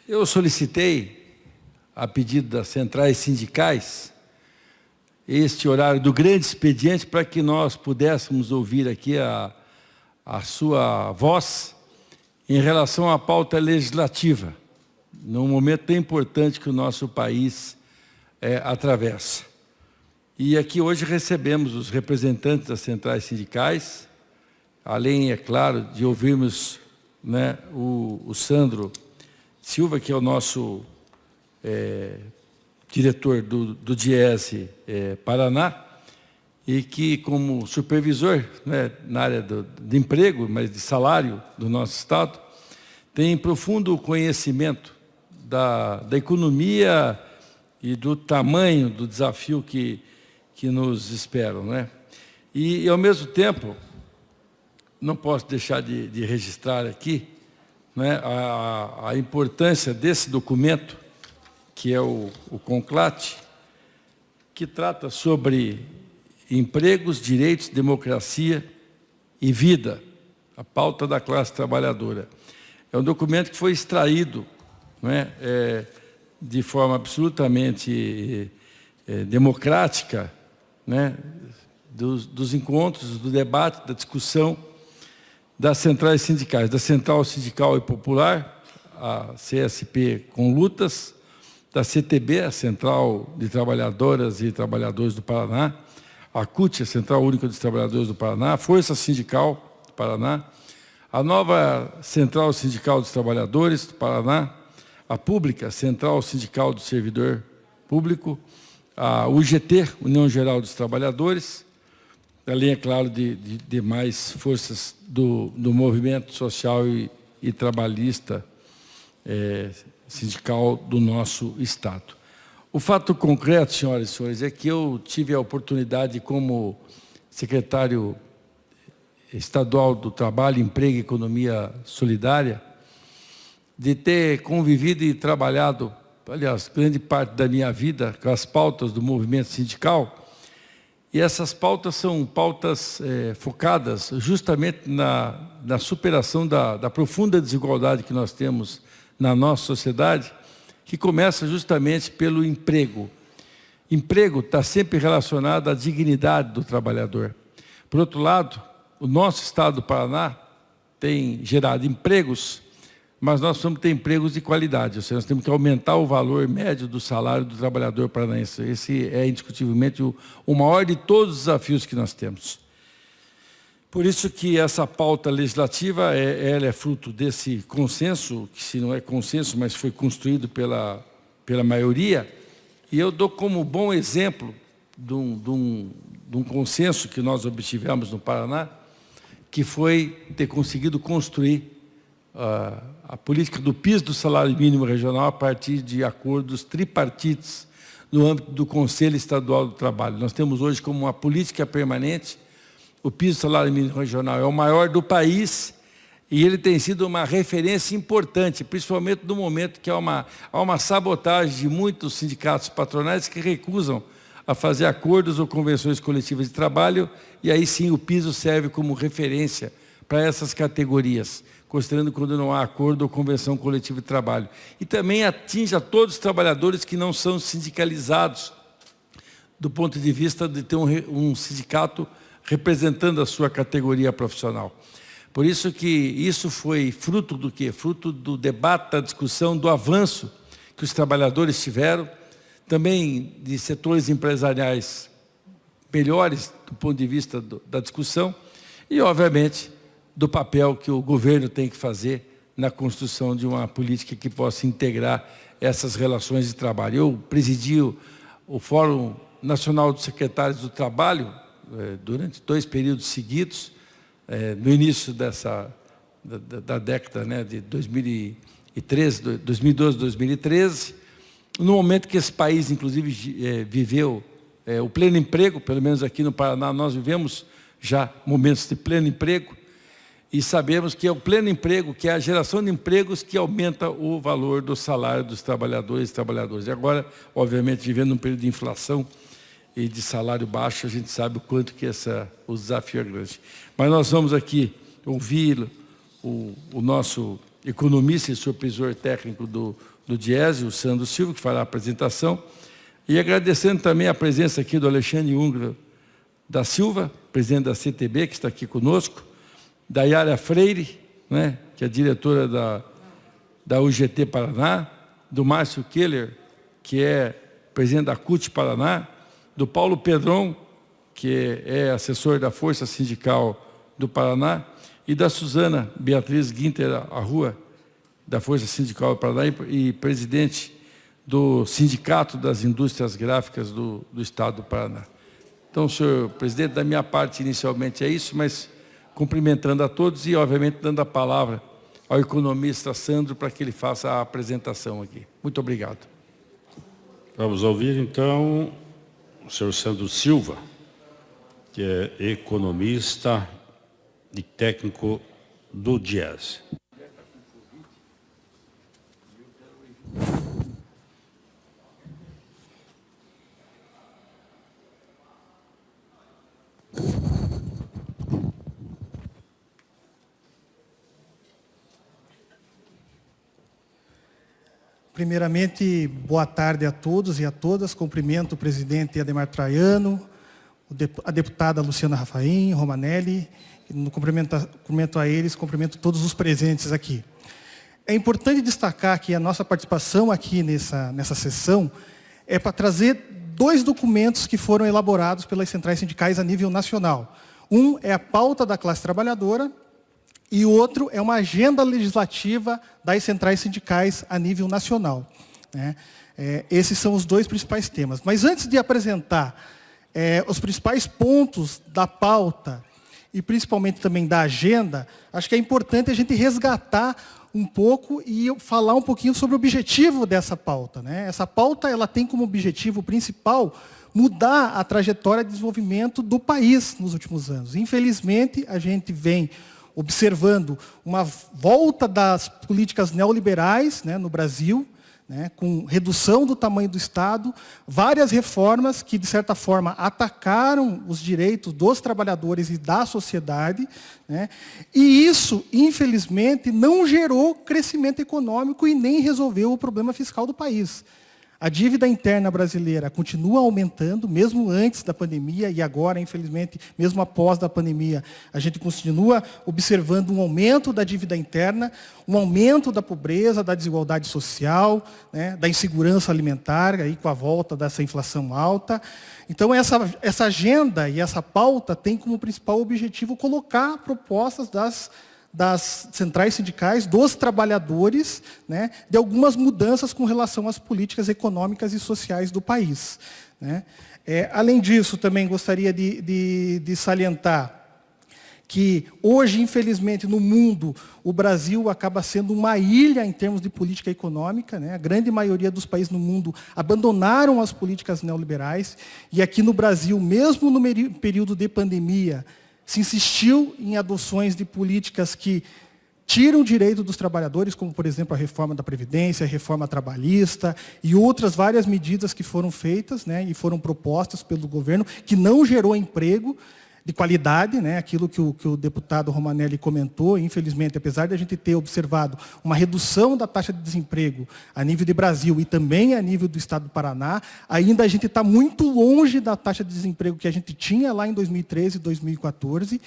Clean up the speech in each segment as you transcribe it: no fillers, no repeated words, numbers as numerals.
Eu solicitei, a pedido das centrais sindicais, este horário do grande expediente para que nós pudéssemos ouvir aqui a sua voz em relação à pauta legislativa, num momento tão importante que o nosso país atravessa. E aqui hoje recebemos os representantes das centrais sindicais, além, é claro, de ouvirmos, né, o Sandro Silva, que é o nosso diretor do DIESE Paraná, e que, como supervisor, né, na área de emprego, mas de salário do nosso Estado, tem profundo conhecimento da economia e do tamanho do desafio que nos esperam, né? E, ao mesmo tempo, não posso deixar de registrar aqui, né, a importância desse documento, que é o CONCLAT, que trata sobre empregos, direitos, democracia e vida, a pauta da classe trabalhadora. É um documento que foi extraído, né, de forma absolutamente democrática, né, dos encontros, do debate, da discussão das centrais sindicais, da Central Sindical e Popular, a CSP com lutas, da CTB, a Central de Trabalhadoras e Trabalhadores do Paraná, a CUT, a Central Única dos Trabalhadores do Paraná, a Força Sindical do Paraná, a nova Central Sindical dos Trabalhadores do Paraná, a Pública, Central Sindical do Servidor Público, a UGT, União Geral dos Trabalhadores, além, é claro, de demais forças do movimento social e trabalhista sindical do nosso Estado. O fato concreto, senhoras e senhores, é que eu tive a oportunidade, como secretário estadual do Trabalho, Emprego e Economia Solidária, de ter convivido e trabalhado, aliás, grande parte da minha vida com as pautas do movimento sindical. E essas pautas são pautas focadas justamente na superação da profunda desigualdade que nós temos na nossa sociedade, que começa justamente pelo emprego. Emprego está sempre relacionado à dignidade do trabalhador. Por outro lado, o nosso Estado do Paraná tem gerado empregos, mas nós precisamos ter empregos de qualidade, ou seja, nós temos que aumentar o valor médio do salário do trabalhador paranaense. Esse é indiscutivelmente o maior de todos os desafios que nós temos. Por isso que essa pauta legislativa ela é fruto desse consenso, que se não é consenso, mas foi construído pela maioria, e eu dou como bom exemplo de um consenso que nós obtivemos no Paraná, que foi ter conseguido construir a política do piso do salário mínimo regional a partir de acordos tripartites no âmbito do Conselho Estadual do Trabalho. Nós temos hoje como uma política permanente, o piso do salário mínimo regional é o maior do país e ele tem sido uma referência importante, principalmente no momento que há uma sabotagem de muitos sindicatos patronais que recusam a fazer acordos ou convenções coletivas de trabalho, e aí sim o piso serve como referência para essas categorias, considerando quando não há acordo ou convenção coletiva de trabalho. E também atinge a todos os trabalhadores que não são sindicalizados, do ponto de vista de ter um sindicato representando a sua categoria profissional. Por isso que isso foi fruto do quê? Fruto do debate, da discussão, do avanço que os trabalhadores tiveram, também de setores empresariais melhores do ponto de vista da discussão e, obviamente, do papel que o governo tem que fazer na construção de uma política que possa integrar essas relações de trabalho. Eu presidi o Fórum Nacional dos Secretários do Trabalho durante 2 períodos seguidos, no início da década, né, de 2012, 2013, no momento que esse país, inclusive, viveu o pleno emprego, pelo menos aqui no Paraná, nós vivemos já momentos de pleno emprego, e sabemos que é o pleno emprego, que é a geração de empregos que aumenta o valor do salário dos trabalhadores e trabalhadoras. E agora, obviamente, vivendo um período de inflação e de salário baixo, a gente sabe o quanto que o desafio é grande. Mas nós vamos aqui ouvir o nosso economista e supervisor técnico do Diese, o Sandro Silva, que fará a apresentação. E agradecendo também a presença aqui do Alexandre Ungra da Silva, presidente da CTB, que está aqui conosco, da Yara Freire, né, que é diretora da UGT Paraná, do Márcio Keller, que é presidente da CUT Paraná, do Paulo Pedron, que é assessor da Força Sindical do Paraná, e da Suzana Beatriz Guinter Arrua, da Força Sindical do Paraná e presidente do Sindicato das Indústrias Gráficas do Estado do Paraná. Então, senhor presidente, da minha parte, inicialmente é isso, mas cumprimentando a todos e, obviamente, dando a palavra ao economista Sandro para que ele faça a apresentação aqui. Muito obrigado. Vamos ouvir, então, o senhor Sandro Silva, que é economista e técnico do Diese. Primeiramente, boa tarde a todos e a todas. Cumprimento o presidente Ademar Traiano, a deputada Luciana Rafaim, Romanelli. Cumprimento a eles, cumprimento todos os presentes aqui. É importante destacar que a nossa participação aqui nessa sessão é para trazer 2 documentos que foram elaborados pelas centrais sindicais a nível nacional. Um é a pauta da classe trabalhadora e o outro é uma agenda legislativa das centrais sindicais a nível nacional, né? Esses são os 2 principais temas. Mas antes de apresentar os principais pontos da pauta e principalmente também da agenda, acho que é importante a gente resgatar um pouco e falar um pouquinho sobre o objetivo dessa pauta, né? Essa pauta ela tem como objetivo principal mudar a trajetória de desenvolvimento do país nos últimos anos. Infelizmente, a gente vem observando uma volta das políticas neoliberais, né, no Brasil, né, com redução do tamanho do Estado, várias reformas que, de certa forma, atacaram os direitos dos trabalhadores e da sociedade, né, e isso, infelizmente, não gerou crescimento econômico e nem resolveu o problema fiscal do país. A dívida interna brasileira continua aumentando, mesmo antes da pandemia, e agora, infelizmente, mesmo após da pandemia, a gente continua observando um aumento da dívida interna, um aumento da pobreza, da desigualdade social, né, da insegurança alimentar, aí com a volta dessa inflação alta. Então, essa agenda e essa pauta tem como principal objetivo colocar propostas das centrais sindicais, dos trabalhadores, né, de algumas mudanças com relação às políticas econômicas e sociais do país, né. Além disso, também gostaria de salientar que hoje, infelizmente, no mundo, o Brasil acaba sendo uma ilha em termos de política econômica, né. A grande maioria dos países no mundo abandonaram as políticas neoliberais, e aqui no Brasil, mesmo no período de pandemia, se insistiu em adoções de políticas que tiram o direito dos trabalhadores, como, por exemplo, a reforma da Previdência, a reforma trabalhista e outras várias medidas que foram feitas, né, e foram propostas pelo governo, que não gerou emprego de qualidade, né, aquilo que o deputado Romanelli comentou. Infelizmente, apesar de a gente ter observado uma redução da taxa de desemprego a nível de Brasil e também a nível do Estado do Paraná, ainda a gente está muito longe da taxa de desemprego que a gente tinha lá em 2013 e 2014.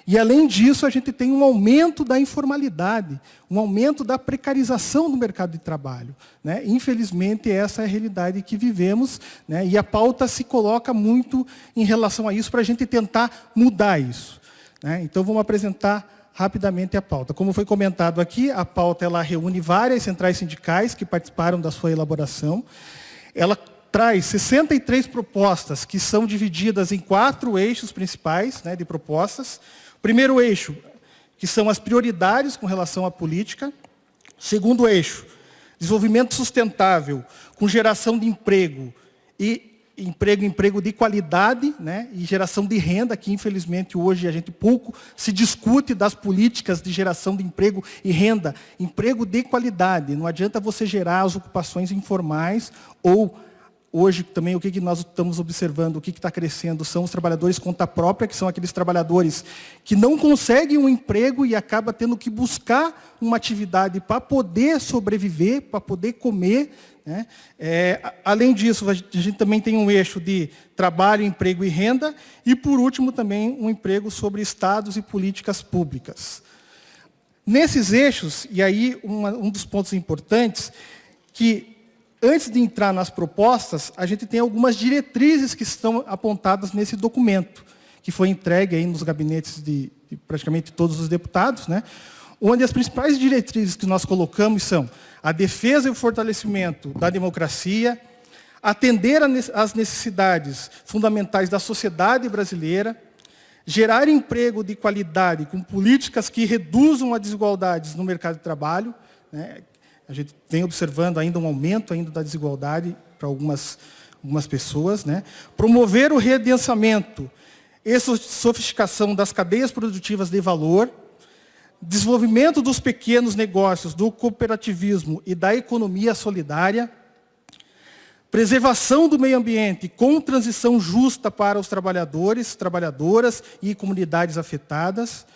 E, além disso, a gente tem um aumento da informalidade, um aumento da precarização do mercado de trabalho, né? Infelizmente, essa é a realidade que vivemos, né? E a pauta se coloca muito em relação a isso para a gente tentar mudar isso, né? Então, vamos apresentar rapidamente a pauta. Como foi comentado aqui, a pauta ela reúne várias centrais sindicais que participaram da sua elaboração. Ela traz 63 propostas que são divididas em 4 eixos principais, né, de propostas. Primeiro eixo, que são as prioridades com relação à política. Segundo eixo, desenvolvimento sustentável, com geração de emprego e emprego de qualidade, né, e geração de renda, que infelizmente hoje a gente pouco se discute das políticas de geração de emprego e renda. Emprego de qualidade, não adianta você gerar as ocupações informais ou Hoje, também, o que nós estamos observando, o que está crescendo, são os trabalhadores conta própria, que são aqueles trabalhadores que não conseguem um emprego e acabam tendo que buscar uma atividade para poder sobreviver, para poder comer, né? Além disso, a gente também tem um eixo de trabalho, emprego e renda, e, por último, também um emprego sobre estados e políticas públicas. Nesses eixos, e aí um dos pontos importantes, que antes de entrar nas propostas, a gente tem algumas diretrizes que estão apontadas nesse documento, que foi entregue aí nos gabinetes de praticamente todos os deputados, né? Onde as principais diretrizes que nós colocamos são a defesa e o fortalecimento da democracia, atender às necessidades fundamentais da sociedade brasileira, gerar emprego de qualidade com políticas que reduzam as desigualdades no mercado de trabalho, né? A gente vem observando ainda um aumento ainda da desigualdade para algumas pessoas, né? Promover o readensamento e sofisticação das cadeias produtivas de valor, desenvolvimento dos pequenos negócios, do cooperativismo e da economia solidária, preservação do meio ambiente com transição justa para os trabalhadores, trabalhadoras e comunidades afetadas,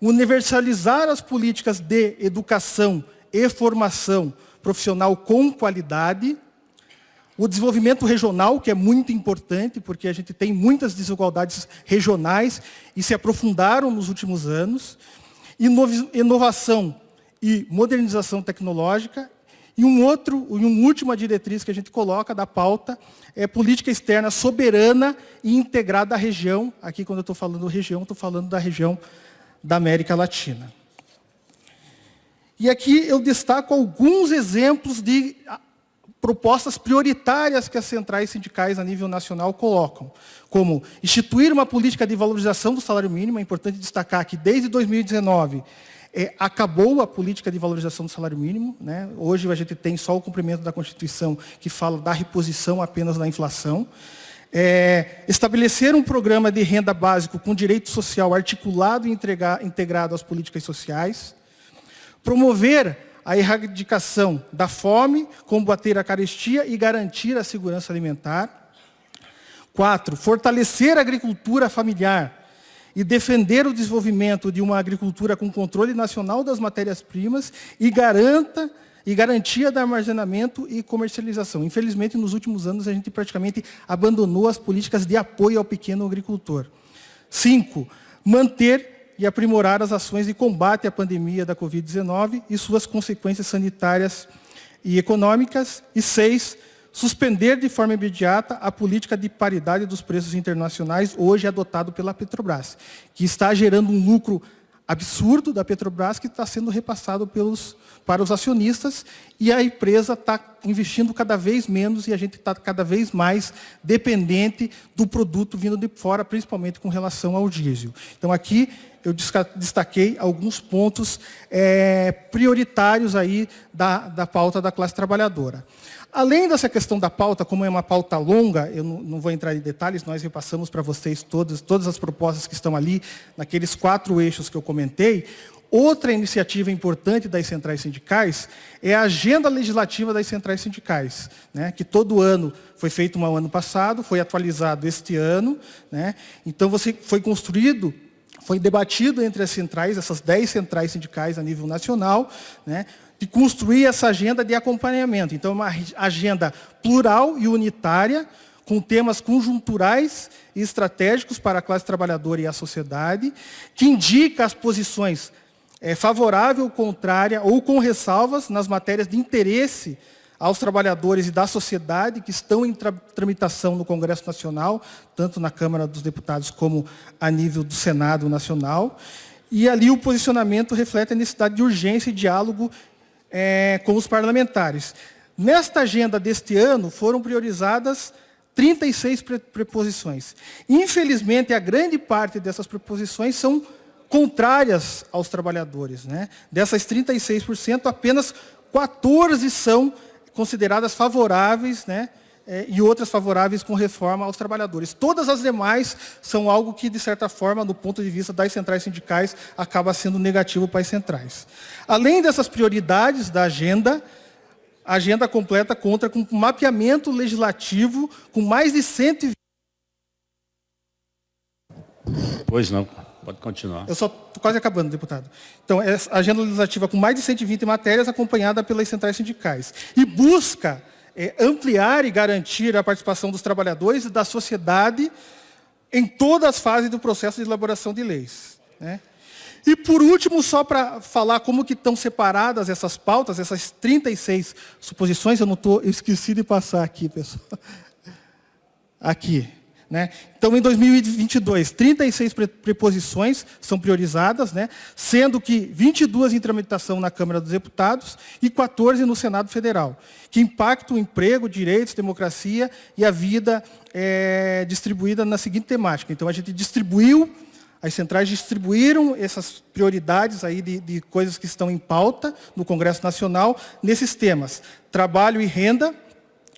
universalizar as políticas de educação e formação profissional com qualidade, o desenvolvimento regional, que é muito importante, porque a gente tem muitas desigualdades regionais e se aprofundaram nos últimos anos, inovação e modernização tecnológica, e uma última diretriz que a gente coloca da pauta é política externa soberana e integrada à região. Aqui, quando eu estou falando região, estou falando da região da América Latina. E aqui eu destaco alguns exemplos de propostas prioritárias que as centrais sindicais a nível nacional colocam, como instituir uma política de valorização do salário mínimo. É importante destacar que desde 2019 acabou a política de valorização do salário mínimo, né? Hoje a gente tem só o cumprimento da Constituição que fala da reposição apenas da inflação. Estabelecer um programa de renda básico com direito social articulado e integrado às políticas sociais. Promover a erradicação da fome, combater a carestia e garantir a segurança alimentar. 4, fortalecer a agricultura familiar e defender o desenvolvimento de uma agricultura com controle nacional das matérias-primas e garantia do armazenamento e comercialização. Infelizmente, nos últimos anos, a gente praticamente abandonou as políticas de apoio ao pequeno agricultor. 5, manter e aprimorar as ações de combate à pandemia da Covid-19 e suas consequências sanitárias e econômicas. E 6, suspender de forma imediata a política de paridade dos preços internacionais, hoje adotado pela Petrobras, que está gerando um lucro absurdo da Petrobras, que está sendo repassado para os acionistas, e a empresa está investindo cada vez menos e a gente está cada vez mais dependente do produto vindo de fora, principalmente com relação ao diesel. Então, aqui eu destaquei alguns pontos prioritários aí da pauta da classe trabalhadora. Além dessa questão da pauta, como é uma pauta longa, eu não vou entrar em detalhes, nós repassamos para vocês todas as propostas que estão ali, naqueles 4 eixos que eu comentei. Outra iniciativa importante das centrais sindicais é a agenda legislativa das centrais sindicais, né, que todo ano foi feito no ano passado, foi atualizado este ano, né. Então, foi debatido entre as centrais, essas 10 centrais sindicais a nível nacional, né, de construir essa agenda de acompanhamento. Então, é uma agenda plural e unitária, com temas conjunturais e estratégicos para a classe trabalhadora e a sociedade, que indica as posições favorável, contrária ou com ressalvas nas matérias de interesse aos trabalhadores e da sociedade que estão em tramitação no Congresso Nacional, tanto na Câmara dos Deputados como a nível do Senado Nacional. E ali o posicionamento reflete a necessidade de urgência e diálogo com os parlamentares. Nesta agenda deste ano, foram priorizadas 36 preposições. Infelizmente, a grande parte dessas preposições são contrárias aos trabalhadores, né? Dessas 36%, apenas 14 são consideradas favoráveis, né? E outras favoráveis com reforma aos trabalhadores. Todas as demais são algo que, de certa forma, do ponto de vista das centrais sindicais, acaba sendo negativo para as centrais. Além dessas prioridades da agenda, a agenda completa conta com um mapeamento legislativo com mais de 120... Pois não, pode continuar. Eu só estou quase acabando, deputado. Então, é a agenda legislativa com mais de 120 matérias, acompanhada pelas centrais sindicais. E busca ampliar e garantir a participação dos trabalhadores e da sociedade em todas as fases do processo de elaboração de leis, né? E, por último, só para falar como que estão separadas essas pautas, essas 36 suposições, eu esqueci de passar aqui, pessoal. Aqui. Né? Então, em 2022, 36 preposições são priorizadas, né? Sendo que 22 em tramitação na Câmara dos Deputados e 14 no Senado Federal, que impactam o emprego, direitos, democracia e a vida distribuída na seguinte temática. Então, a gente distribuiu, as centrais distribuíram essas prioridades aí de coisas que estão em pauta no Congresso Nacional nesses temas: trabalho e renda,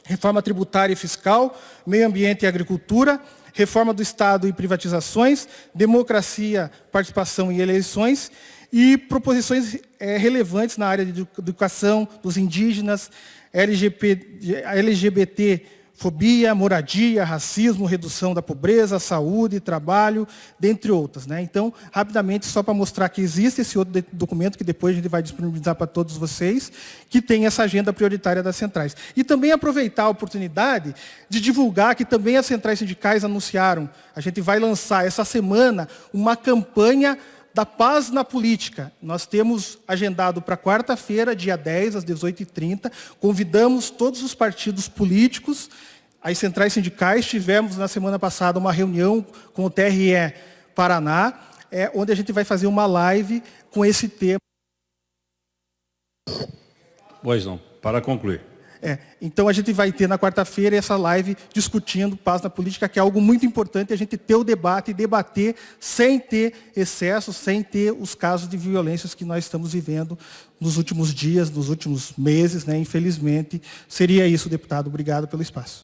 reforma tributária e fiscal, meio ambiente e agricultura, reforma do Estado e privatizações, democracia, participação e eleições, e proposições relevantes na área de educação, dos indígenas, LGBTfobia, moradia, racismo, redução da pobreza, saúde, trabalho, dentre outras, né? Então, rapidamente, só para mostrar que existe esse outro documento, que depois a gente vai disponibilizar para todos vocês, que tem essa agenda prioritária das centrais. E também aproveitar a oportunidade de divulgar que também as centrais sindicais anunciaram, a gente vai lançar essa semana uma campanha da paz na política. Nós temos agendado para quarta-feira, dia 10, às 18h30, convidamos todos os partidos políticos, as centrais sindicais. Tivemos na semana passada uma reunião com o TRE Paraná, onde a gente vai fazer uma live com esse tema. Pois não, para concluir. Então, a gente vai ter na quarta-feira essa live discutindo paz na política, que é algo muito importante, a gente ter o debate e debater sem ter excessos, sem ter os casos de violências que nós estamos vivendo nos últimos dias, nos últimos meses, né? Infelizmente. Seria isso, deputado. Obrigado pelo espaço.